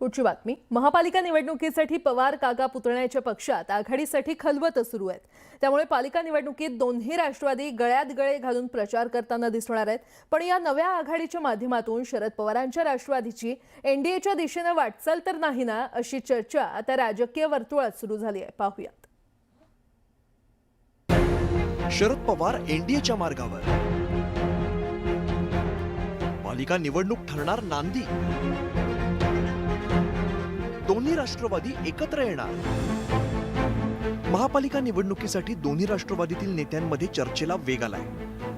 पुढची बातमी. महापालिका निवडणुकीसाठी पवार काका पुतण्याच्या पक्षात आघाडीसाठी खलबत सुरू आहेत. त्यामुळे पालिका निवडणुकीत दोन्ही राष्ट्रवादी गळ्यात गळे घालून प्रचार करताना दिसणार आहेत. पण या नव्या आघाडीच्या माध्यमातून शरद पवारांच्या राष्ट्रवादीची एनडीएच्या दिशेने वाटचाल तर नाही ना, अशी चर्चा आता राजकीय वर्तुळात सुरू झाली आहे. पाहूयात. शरद पवार एनडीएच्या मार्गावर, पालिका निवडणूक ठरणार नांदी, दोन्ही राष्ट्रवादी एकत्र येणार. महापालिका निवडणुकीसाठी दोन्ही राष्ट्रवादीतील नेत्यांमध्ये चर्चेला वेग आलाय.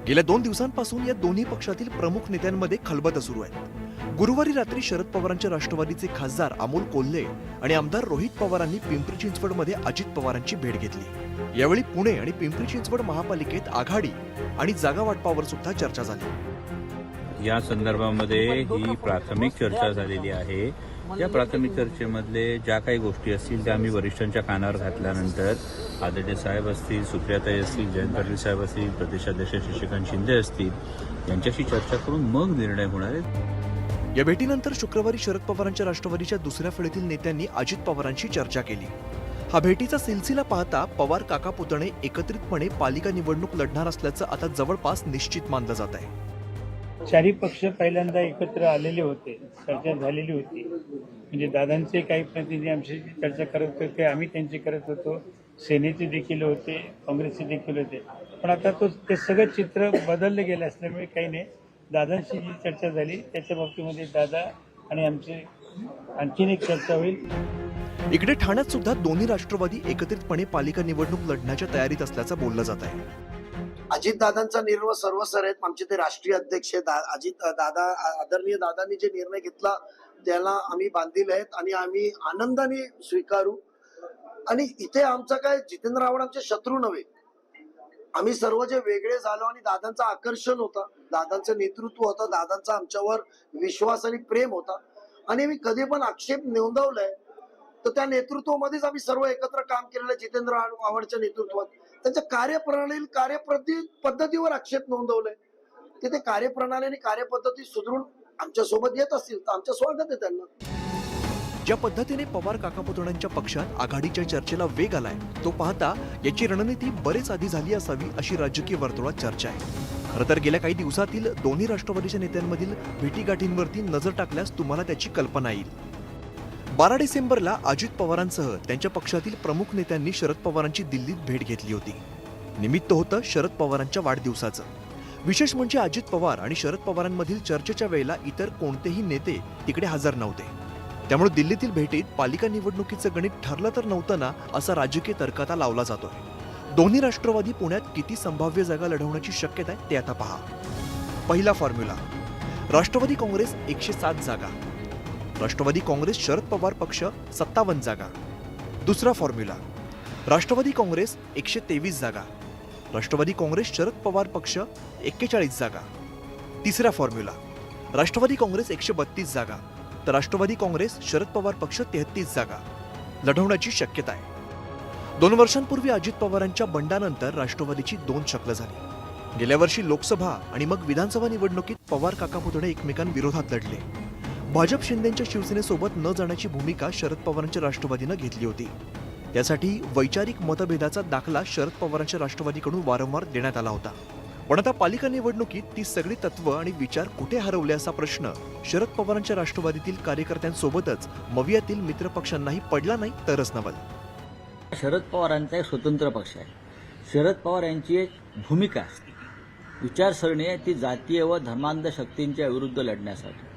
गेल्या 2 दिवसांपासून या दोन्ही पक्षातील प्रमुख नेत्यांमध्ये खलबत सुरू आहे. गुरुवारी रात्री शरद पवारांच्या राष्ट्रवादीचे खासदार अमोल कोल्हे आणि आमदार रोहित पवारांनी पिंपरी चिंचवडमध्ये अजित पवारांची भेट घेतली. यावेळी पुणे आणि पिंपरी चिंचवड महापालिकेत आघाडी आणि जागा वाटपावर सुद्धा चर्चा झाली. या संदर्भामध्ये ही प्राथमिक चर्चा झालेली आहे. या प्राथमिक चर्चेमधले ज्या काही गोष्टी असतील त्या आम्ही वरिष्ठांच्या कानावर घातल्यानंतर आदरणीय साहेब असतील, सुप्रियाताई असतील, जयंत पाटील साहेब असतील, प्रदेशाध्यक्ष शशिकांत शिंदे असतील, यांच्याशी चर्चा करून मग निर्णय होणार आहे. या भेटीनंतर शुक्रवारी शरद पवारांच्या राष्ट्रवादीच्या दुसऱ्या फळीतील नेत्यांनी अजित पवारांशी चर्चा केली. हा भेटीचा सिलसिला पाहता पवार काका पुतणे एकत्रितपणे पालिका निवडणूक लढणार असल्याचं आता जवळपास निश्चित मानलं जात आहे. चारही पक्ष पहिल्यांदा एकत्र आलेले होते, चर्चा झालेली होती. म्हणजे दादांचे काही प्रतिनिधी आमच्याशी चर्चा करत होते, आम्ही त्यांची करत होतो, सेनेचे देखील होते, काँग्रेसचे देखील होते. पण आता ते सगळं चित्र बदललं गेलं असल्यामुळे काही नाही. दादांशी जी चर्चा झाली त्याच्या बाबतीमध्ये दादा आणि आमची आणखीन एक चर्चा होईल. इकडे ठाण्यात सुद्धा दोन्ही राष्ट्रवादी एकत्रितपणे पालिका निवडणूक लढण्याच्या तयारीत असल्याचं बोललं जात आहे. अजितदादांचा निर्णय सर्वसर आहेत. आमचे ते राष्ट्रीय अध्यक्ष अजित दादा, आदरणीय दादांनी जे निर्णय घेतला त्याला आम्ही बांधील आहेत आणि आम्ही आनंदाने स्वीकारू. आणि इथे आमचा काय जितेंद्र आव्हाड आमचे शत्रू नव्हे. आम्ही सर्व जे वेगळे झालो आणि दादांचं आकर्षण होतं, दादांचं नेतृत्व होतं, दादांचा आमच्यावर विश्वास आणि प्रेम होता. आणि मी कधी पण आक्षेप नोंदवलाय तर त्या नेतृत्वामध्येच आम्ही सर्व एकत्र काम केलेलं. जितेंद्र आव्हाडच्या नेतृत्वात त्यांच्या कार्यप्रणाली पद्धतीवर आक्षेप नोंदवलाय. ते कार्यप्रणाली आणि कार्यपद्धती सुधारून आमच्या सोबत येत असतील तर आमचं स्वागत आहे त्यांना. ज्या पद्धतीने पवार काका पुतण्यांच्या पक्षात आघाडीच्या चर्चेला वेग आलाय तो पाहता याची रणनीती बरेच आधी झाली असावी अशी राजकीय वर्तुळात चर्चा आहे. खरं तर गेल्या काही दिवसातील दोन्ही राष्ट्रवादीच्या नेत्यांमधील भेटीगाठींवरती नजर टाकल्यास तुम्हाला त्याची कल्पना येईल. 12 डिसेंबरला अजित पवारांसह त्यांच्या पक्षातील प्रमुख नेत्यांनी शरद पवारांची दिल्लीत भेट घेतली होती. निमित्त होतं शरद पवारांच्या वाढदिवसाचं. विशेष म्हणजे अजित पवार आणि शरद पवारांमधील चर्चेच्या वेळेला इतर कोणतेही नेते तिकडे हजर नव्हते. त्यामुळे दिल्लीतील भेटीत पालिका निवडणुकीचं गणित ठरलं तर नव्हतं ना, असा राजकीय तर्क आता लावला जातोय. दोन्ही राष्ट्रवादी पुण्यात किती संभाव्य जागा लढवण्याची शक्यता आहे ते आता पहा. पहिला फॉर्म्युला: राष्ट्रवादी काँग्रेस 107 जागा, राष्ट्रवादी काँग्रेस शरद पवार पक्ष 57 जागा. दुसरा फॉर्म्युला: राष्ट्रवादी काँग्रेस 123 जागा, राष्ट्रवादी काँग्रेस शरद पवार पक्ष 41 जागा. तिसरा फॉर्म्युला: राष्ट्रवादी काँग्रेस 132 जागा, तर राष्ट्रवादी काँग्रेस शरद पवार पक्ष 33 जागा लढवण्याची शक्यता आहे. 2 वर्षांपूर्वी अजित पवारांच्या बंडानंतर राष्ट्रवादीची 2 शक्ल झाली. गेल्या वर्षी लोकसभा आणि मग विधानसभा निवडणुकीत पवार काका पुतणे एकमेकांविरोधात लढले. भाजप शिंदेच्या शिवसेनेसोबत न जाण्याची भूमिका शरद पवारांच्या राष्ट्रवादीनं घेतली होती. त्यासाठी वैचारिक मतभेदाचा दाखला शरद पवारांच्या राष्ट्रवादीकडून वारंवार देण्यात आला होता. पण आता पालिका निवडणुकीत ती सगळी तत्व आणि विचार कुठे हरवले असा प्रश्न शरद पवारांच्या राष्ट्रवादीतील कार्यकर्त्यांसोबतच मवियातील मित्रपक्षांनाही पडला नाही तरच नवल. शरद पवारांचा एक स्वतंत्र पक्ष आहे. शरद पवार यांची एक भूमिका असते, विचारसरणी आहे ती जातीय व धर्मांध शक्तींच्या विरुद्ध लढण्यासाठी.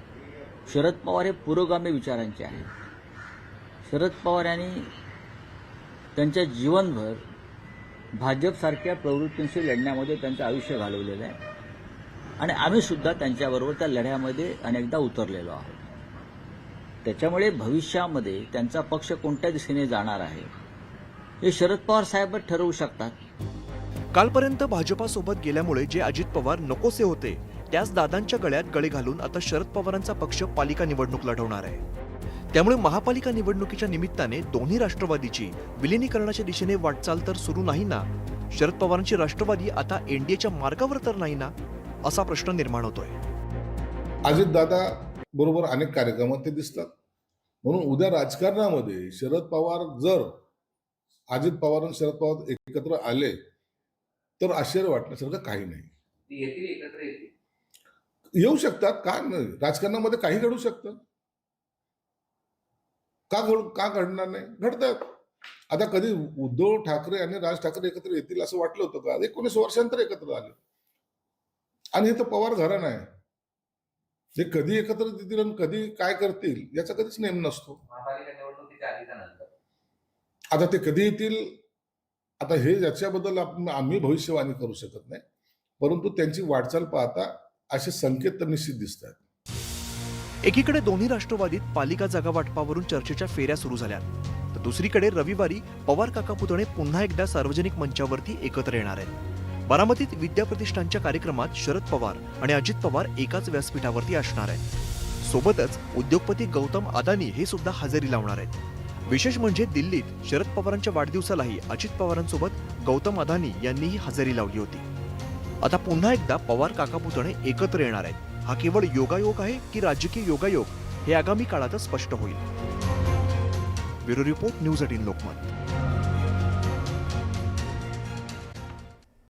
शरद पवार हे पुरोगामी विचारांचे आहेत. शरद पवार यांनी त्यांच्या जीवनभर भाजपसारख्या प्रवृत्तींशी लढण्यामध्ये त्यांचं आयुष्य घालवलेलं आहे आणि आम्ही सुद्धा त्यांच्याबरोबर त्या लढ्यामध्ये अनेकदा उतरलेलो आहोत. त्याच्यामुळे भविष्यामध्ये त्यांचा पक्ष कोणत्या दिशेने जाणार आहे हे शरद पवार साहेबच ठरवू शकतात. कालपर्यंत भाजपासोबत गेल्यामुळे जे अजित पवार नकोसे होते त्याच दादांच्या गळ्यात गळे घालून आता शरद पवारांचा पक्ष पालिका निवडणूक लढवणार आहे. त्यामुळे महापालिका निवडणुकीच्या निमित्ताने दोन्ही राष्ट्रवादीची विलिनीकरणाच्या दिशेने वाटचाल तर सुरू नाही ना, शरद पवारांची राष्ट्रवादी आता एनडीएच्या मार्गावर तर नाही ना, असा प्रश्न निर्माण होतोय. अजितदादा बरोबर अनेक कार्यक्रमात ते दिसतात. म्हणून उद्या राजकारणामध्ये शरद पवार जर अजित पवार आणि शरद पवार एकत्र आले तर आश्चर्य वाटण्यासारखं काही नाही. येऊ शकतात, का नाही? राजकारणामध्ये काही घडू शकतं. का घडणार नाही? घडतात. आता कधी उद्धव ठाकरे आणि राज ठाकरे एकत्र येतील असं वाटलं होतं का? 19 वर्षांतर एकत्र आले. आणि हे तर पवार घराणं आहे. ते कधी एकत्र येतील आणि कधी काय करतील याचा कधीच नेम नसतो. आता ते कधी येतील, आता हे याच्याबद्दल आम्ही भविष्यवाणी करू शकत नाही, परंतु त्यांची वाटचाल पाहता असे संकेत तर निश्चित दिसत आहेत. एकीकडे दोन्ही राष्ट्रवादीत पालिका जागा वाटपावरून चर्चेच्या फेऱ्या सुरू झाल्या, तर दुसरीकडे रविवारी पवार काका पुतणे पुन्हा एकदा सार्वजनिक मंचावरती एकत्र येणार आहेत. बारामतीत विद्या प्रतिष्ठानच्या कार्यक्रमात शरद पवार आणि अजित पवार एकाच व्यासपीठावरती असणार आहेत. सोबतच उद्योगपती गौतम अदानी हे सुद्धा हजेरी लावणार आहेत. विशेष म्हणजे दिल्लीत शरद पवारांच्या वाढदिवसालाही अजित पवारांसोबत गौतम अदानी यांनीही हजेरी लावली होती. आता पुन्हा एकदा पवार काका पुतणे एकत्र येणार आहेत. हा केवळ योगायोग आहे की राजकीय योगायोग हे आगामी काळातच स्पष्ट होईल. Bureau report, news 18 Lokmat.